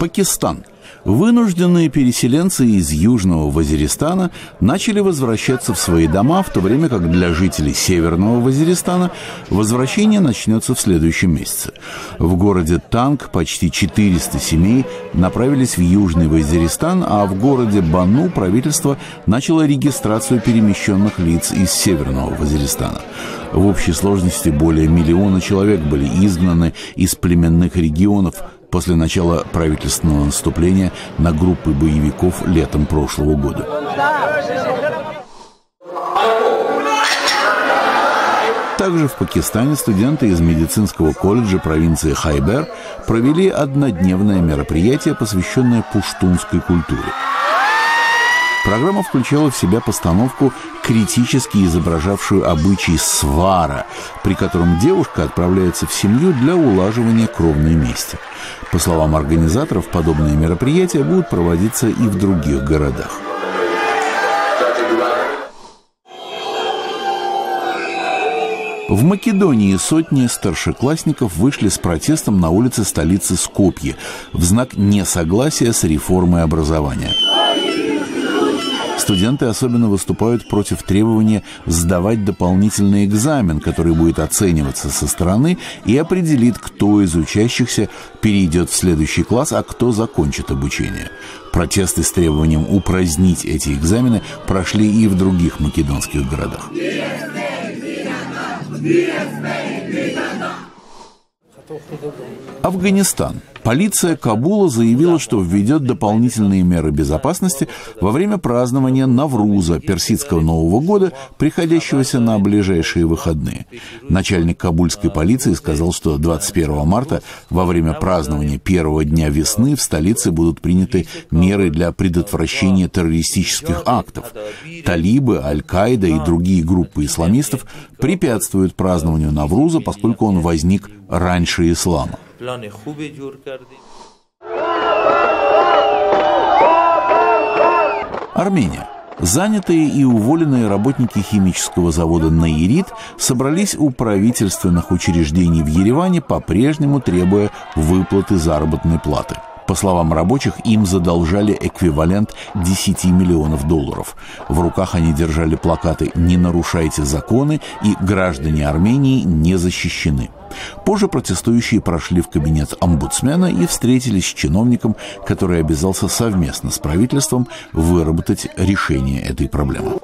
Пакистан. Вынужденные переселенцы из Южного Вазиристана начали возвращаться в свои дома, в то время как для жителей Северного Вазиристана возвращение начнется в следующем месяце. В городе Танг почти 400 семей направились в Южный Вазиристан, а в городе Бану правительство начало регистрацию перемещенных лиц из Северного Вазиристана. В общей сложности более 1 миллиона человек были изгнаны из племенных регионов после начала правительственного наступления на группы боевиков летом прошлого года. Также в Пакистане студенты из медицинского колледжа провинции Хайбер провели однодневное мероприятие, посвященное пуштунской культуре. Программа включала в себя постановку, критически изображавшую обычай свара, при котором девушка отправляется в семью для улаживания кровной мести. По словам организаторов, подобные мероприятия будут проводиться и в других городах. В Македонии сотни старшеклассников вышли с протестом на улицы столицы Скопье в знак несогласия с реформой образования. Студенты особенно выступают против требования сдавать дополнительный экзамен, который будет оцениваться со стороны и определит, кто из учащихся перейдет в следующий класс, а кто закончит обучение. Протесты с требованием упразднить эти экзамены прошли и в других македонских городах. Афганистан. Полиция Кабула заявила, что введет дополнительные меры безопасности во время празднования Навруза, персидского Нового года, приходящегося на ближайшие выходные. Начальник кабульской полиции сказал, что 21 марта, во время празднования первого дня весны, в столице будут приняты меры для предотвращения террористических актов. Талибы, Аль-Каида и другие группы исламистов препятствуют празднованию Навруза, поскольку он возник раньше ислама. Армения. Занятые и уволенные работники химического завода «Наирит» собрались у правительственных учреждений в Ереване, по-прежнему требуя выплаты заработной платы. По словам рабочих, им задолжали эквивалент $10 миллионов. В руках они держали плакаты «Не нарушайте законы» и «Граждане Армении не защищены». Позже протестующие прошли в кабинет омбудсмена и встретились с чиновником, который обязался совместно с правительством выработать решение этой проблемы.